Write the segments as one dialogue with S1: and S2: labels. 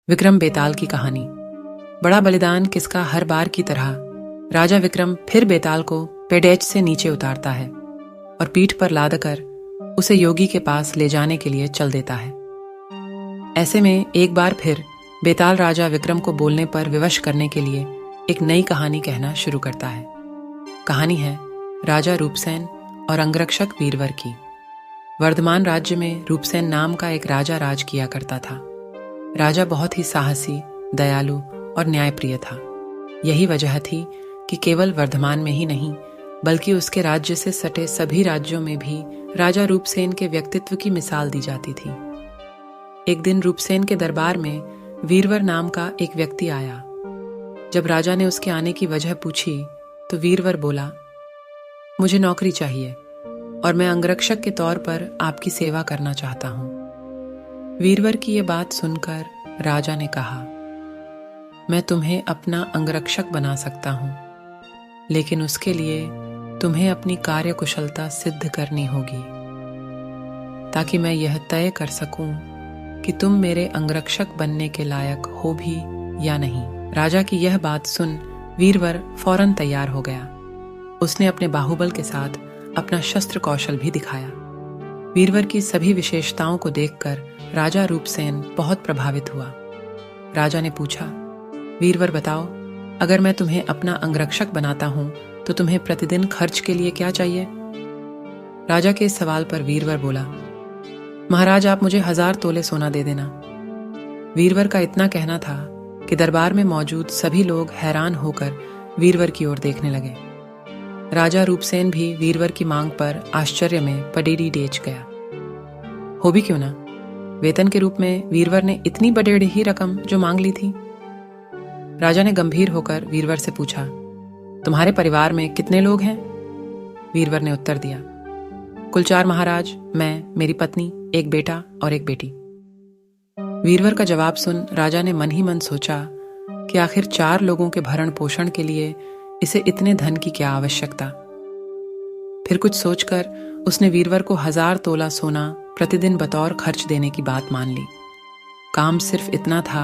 S1: विक्रम बेताल की कहानी। बड़ा बलिदान किसका हर बार की तरह राजा विक्रम फिर बेताल को पेडेच से नीचे उतारता है और पीठ पर लादकर उसे योगी के पास ले जाने के लिए चल देता है। ऐसे में एक बार फिर बेताल राजा विक्रम को बोलने पर विवश करने के लिए एक नई कहानी कहना शुरू करता है। कहानी है राजा रूपसेन और अंगरक्षक वीरवर की। वर्धमान राज्य में रूपसेन नाम का एक राजा राज किया करता था। राजा बहुत ही साहसी, दयालु और न्यायप्रिय था। यही वजह थी कि केवल वर्धमान में ही नहीं बल्कि उसके राज्य से सटे सभी राज्यों में भी राजा रूपसेन के व्यक्तित्व की मिसाल दी जाती थी। एक दिन रूपसेन के दरबार में वीरवर नाम का एक व्यक्ति आया। जब राजा ने उसके आने की वजह पूछी तो वीरवर बोला, मुझे नौकरी चाहिए और मैं अंगरक्षक के तौर पर आपकी सेवा करना चाहता हूं। वीरवर की यह बात सुनकर राजा ने कहा, मैं तुम्हें अपना अंगरक्षक बना सकता हूं, लेकिन उसके लिए तुम्हें अपनी कार्यकुशलता सिद्ध करनी होगी ताकि मैं यह तय कर सकूं कि तुम मेरे अंगरक्षक बनने के लायक हो भी या नहीं। राजा की यह बात सुन वीरवर फौरन तैयार हो गया। उसने अपने बाहुबल के साथ अपना शस्त्र कौशल भी दिखाया। वीरवर की सभी विशेषताओं को देखकर राजा रूपसेन बहुत प्रभावित हुआ। राजा ने पूछा, वीरवर बताओ, अगर मैं तुम्हें अपना अंगरक्षक बनाता हूं तो तुम्हें प्रतिदिन खर्च के लिए क्या चाहिए? राजा के इस सवाल पर वीरवर बोला, महाराज आप मुझे 1000 तोले सोना दे देना। वीरवर का इतना कहना था कि दरबार में मौजूद सभी लोग हैरान होकर वीरवर की ओर देखने लगे। राजा रूपसेन भी वीरवर की मांग पर आश्चर्य में पडेरी डेच गया। हो भी क्यों ना, वेतन के रूप में वीरवर ने इतनी बड़ेड़ी ही रकम जो मांग ली थी। राजा ने गंभीर होकर वीरवर से पूछा, तुम्हारे परिवार में कितने लोग हैं? वीरवर ने उत्तर दिया, कुल 4 महाराज, मैं, मेरी पत्नी, एक बेटा और एक बेटी। वीरवर का जवाब सुन राजा ने मन ही मन सोचा कि आखिर 4 लोगों के भरण पोषण के लिए इसे इतने धन की क्या आवश्यकता। फिर कुछ सोचकर उसने वीरवर को 1000 तोला सोना प्रतिदिन बतौर खर्च देने की बात मान ली। काम सिर्फ इतना था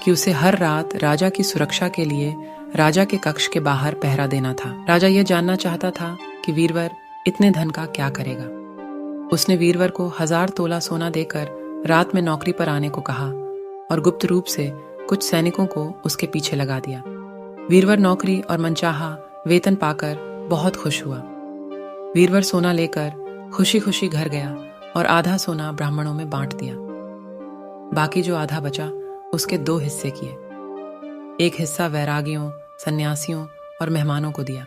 S1: कि उसे हर रात राजा की सुरक्षा के लिए राजा के कक्ष के बाहर पहरा देना था। राजा यह जानना चाहता था कि वीरवर इतने धन का क्या करेगा। उसने वीरवर को 1000 तोला सोना देकर रात में नौकरी पर आने को कहा और गुप्त रूप से कुछ सैनिकों को उसके पीछे लगा दिया। वीरवर नौकरी और मनचाहा वेतन पाकर बहुत खुश हुआ। वीरवर सोना लेकर खुशी खुशी घर गया और आधा सोना ब्राह्मणों में बांट दिया। बाकी जो आधा बचा उसके 2 हिस्से किए। एक हिस्सा वैरागियों, सन्यासियों और मेहमानों को दिया।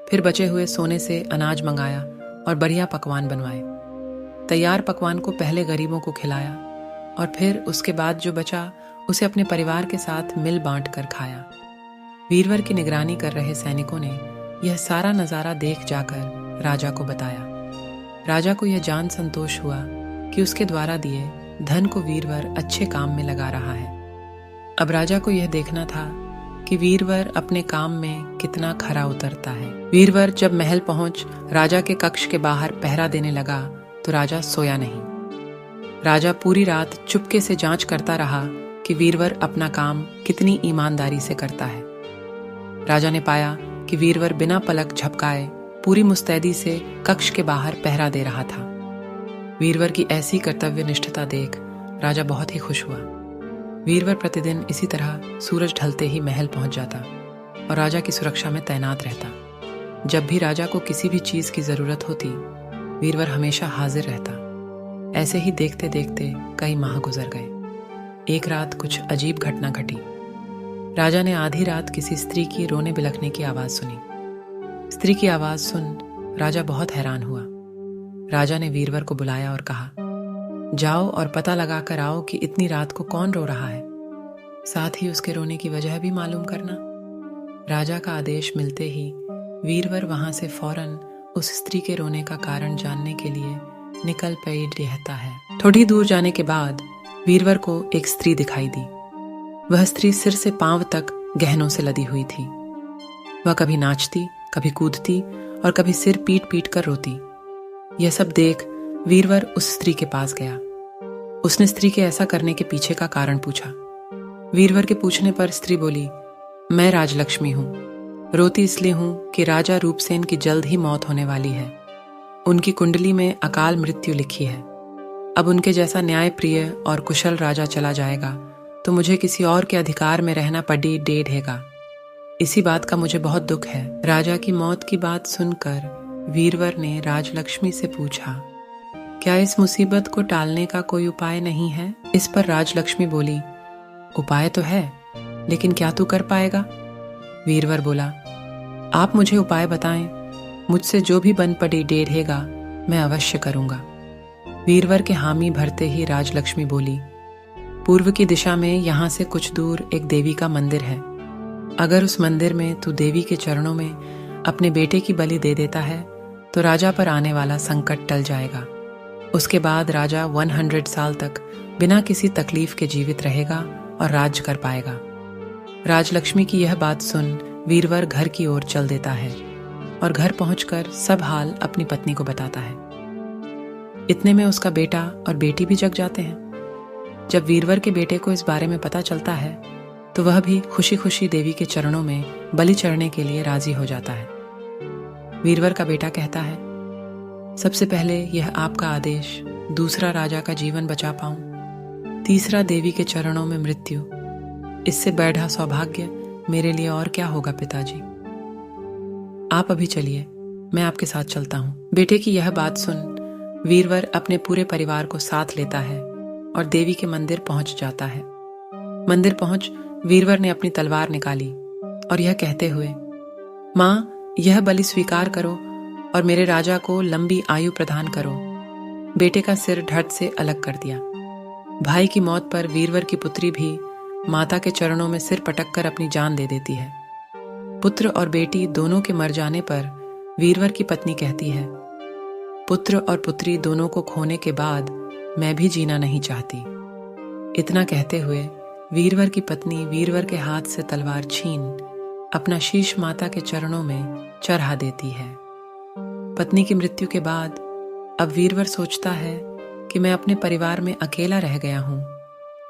S1: फिर बचे हुए सोने से अनाज मंगाया और बढ़िया पकवान बनवाए। तैयार पकवान को पहले गरीबों को खिलाया और फिर उसके बाद जो बचा उसे अपने परिवार के साथ मिल बांट कर खाया। वीरवर की निगरानी कर रहे सैनिकों ने यह सारा नजारा देख जाकर राजा को बताया। राजा को यह जान संतोष हुआ कि उसके द्वारा दिए धन को वीरवर अच्छे काम में लगा रहा है। अब राजा को यह देखना था कि वीरवर अपने काम में कितना खरा उतरता है। वीरवर जब महल पहुंच राजा के कक्ष के बाहर पहरा देने लगा तो राजा सोया नहीं। राजा पूरी रात चुपके से जांच करता रहा कि वीरवर अपना काम कितनी ईमानदारी से करता है। राजा ने पाया कि वीरवर बिना पलक झपकाए पूरी मुस्तैदी से कक्ष के बाहर पहरा दे रहा था। वीरवर की ऐसी कर्तव्य निष्ठता देख राजा बहुत ही खुश हुआ। वीरवर प्रतिदिन इसी तरह सूरज ढलते ही महल पहुंच जाता और राजा की सुरक्षा में तैनात रहता। जब भी राजा को किसी भी चीज की जरूरत होती वीरवर हमेशा हाजिर रहता। ऐसे ही देखते देखते कई माह गुजर गए। एक रात कुछ अजीब घटना घटी। राजा ने आधी रात किसी स्त्री की रोने बिलखने की आवाज सुनी। स्त्री की आवाज सुन राजा बहुत हैरान हुआ। राजा ने वीरवर को बुलाया और कहा, जाओ और पता लगा कर आओ कि इतनी रात को कौन रो रहा है, साथ ही उसके रोने की वजह भी मालूम करना। राजा का आदेश मिलते ही वीरवर वहां से फौरन उस स्त्री के रोने का कारण जानने के लिए निकल पड़ी रहता है। थोड़ी दूर जाने के बाद वीरवर को एक स्त्री दिखाई दी। वह स्त्री सिर से पांव तक गहनों से लदी हुई थी। वह कभी नाचती, कभी कूदती और कभी सिर पीट पीट कर रोती। यह सब देख वीरवर उस स्त्री के पास गया। उसने स्त्री के ऐसा करने के पीछे का कारण पूछा। वीरवर के पूछने पर स्त्री बोली, मैं राजलक्ष्मी हूँ। रोती इसलिए हूँ कि राजा रूपसेन की जल्द ही मौत होने वाली है। उनकी कुंडली में अकाल मृत्यु लिखी है। अब उनके जैसा न्यायप्रिय और कुशल राजा चला जाएगा तो मुझे किसी और के अधिकार में रहना पड़ी डेढ़ेगा। इसी बात का मुझे बहुत दुख है। राजा की मौत की बात सुनकर वीरवर ने राजलक्ष्मी से पूछा, क्या इस मुसीबत को टालने का कोई उपाय नहीं है? इस पर राजलक्ष्मी बोली, उपाय तो है, लेकिन क्या तू कर पाएगा? वीरवर बोला, आप मुझे उपाय बताएं। मुझसे जो भी बन पड़ी डेढ़ेगा मैं अवश्य करूंगा। वीरवर के हामी भरते ही राजलक्ष्मी बोली, पूर्व की दिशा में यहाँ से कुछ दूर एक देवी का मंदिर है। अगर उस मंदिर में तू देवी के चरणों में अपने बेटे की बलि दे देता है तो राजा पर आने वाला संकट टल जाएगा। उसके बाद राजा 100 साल तक बिना किसी तकलीफ के जीवित रहेगा और राज कर पाएगा। राजलक्ष्मी की यह बात सुन वीरवर घर की ओर चल देता है और घर पहुंचकर सब हाल अपनी पत्नी को बताता है। इतने में उसका बेटा और बेटी भी जग जाते हैं। जब वीरवर के बेटे को इस बारे में पता चलता है तो वह भी खुशी खुशी देवी के चरणों में बलि चढ़ने के लिए राजी हो जाता है। वीरवर का बेटा कहता है, सबसे पहले यह आपका आदेश, दूसरा राजा का जीवन बचा पाऊं, तीसरा देवी के चरणों में मृत्यु। इससे बढ़ा सौभाग्य मेरे लिए और क्या होगा पिताजी। आप अभी चलिए, मैं आपके साथ चलता हूँ। बेटे की यह बात सुन वीरवर अपने पूरे परिवार को साथ लेता है और देवी के मंदिर पहुंच जाता है। मंदिर पहुंच वीरवर ने अपनी तलवार निकाली और यह कहते हुए, माँ, यह बलि स्वीकार करो और मेरे राजा को लंबी आयु प्रदान करो। बेटे का सिर धड़ से अलग कर दिया। भाई की मौत पर वीरवर की पुत्री भी माता के चरणों में सिर पटक कर अपनी जान दे देती है। पुत्र और बेटी दोनों के मर जाने पर वीरवर की पत्नी कहती है, पुत्र और पुत्री दोनों को खोने के बाद मैं भी जीना नहीं चाहती। इतना कहते हुए वीरवर की पत्नी वीरवर के हाथ से तलवार छीन अपना शीश माता के चरणों में चढ़ा देती है। पत्नी की मृत्यु के बाद अब वीरवर सोचता है कि मैं अपने परिवार में अकेला रह गया हूं,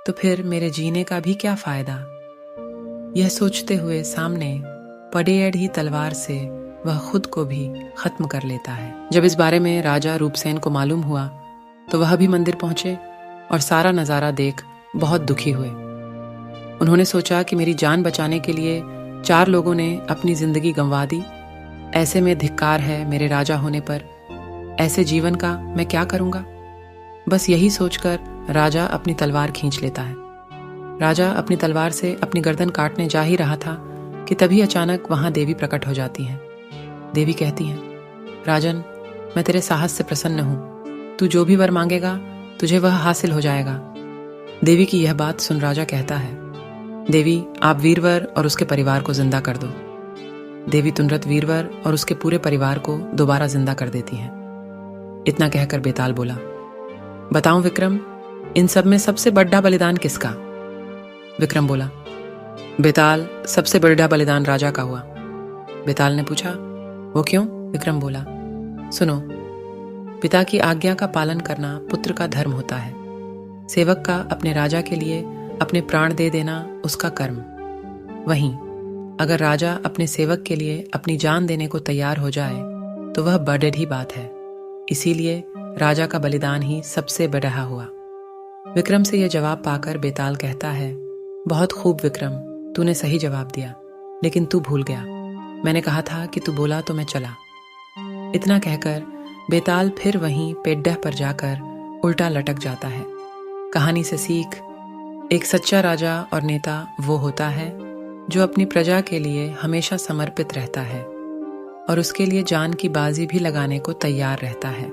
S1: तो फिर मेरे जीने का भी क्या फायदा। यह सोचते हुए सामने पड़े अड़ी तलवार से वह खुद को भी खत्म कर लेता है। जब इस बारे में राजा रूपसेन को मालूम हुआ तो वह भी मंदिर पहुंचे और सारा नजारा देख बहुत दुखी हुए। उन्होंने सोचा कि मेरी जान बचाने के लिए 4 लोगों ने अपनी जिंदगी गंवा दी। ऐसे में धिक्कार है मेरे राजा होने पर। ऐसे जीवन का मैं क्या करूंगा। बस यही सोचकर राजा अपनी तलवार खींच लेता है। राजा अपनी तलवार से अपनी गर्दन काटने जा ही रहा था कि तभी अचानक वहां देवी प्रकट हो जाती हैं। देवी कहती हैं, राजन, मैं तेरे साहस से प्रसन्न हूं। तू जो भी वर मांगेगा तुझे वह हासिल हो जाएगा। देवी की यह बात सुन राजा कहता है, देवी, आप वीरवर और उसके परिवार को जिंदा कर दो। देवी तुरंत वीरवर और उसके पूरे परिवार को दोबारा जिंदा कर देती हैं। इतना कहकर बेताल बोला, बताऊं विक्रम, इन सब में सबसे बड़ा बलिदान किसका? विक्रम बोला, बेताल, सबसे बड़ा बलिदान राजा का हुआ। बेताल ने पूछा, वो क्यों? विक्रम बोला, सुनो, पिता की आज्ञा का पालन करना पुत्र का धर्म होता है। सेवक का अपने राजा के लिए अपने प्राण दे देना उसका कर्म। वहीं अगर राजा अपने सेवक के लिए अपनी जान देने को तैयार हो जाए तो वह बड़ी बात है। इसीलिए राजा का बलिदान ही सबसे बड़ा हुआ। विक्रम से यह जवाब पाकर बेताल कहता है, बहुत खूब विक्रम, तूने सही जवाब दिया, लेकिन तू भूल गया। मैंने कहा था कि तू बोला तो मैं चला। इतना कहकर बेताल फिर वहीं पेड्डह पर जाकर उल्टा लटक जाता है। कहानी से सीख, एक सच्चा राजा और नेता वो होता है जो अपनी प्रजा के लिए हमेशा समर्पित रहता है और उसके लिए जान की बाजी भी लगाने को तैयार रहता है।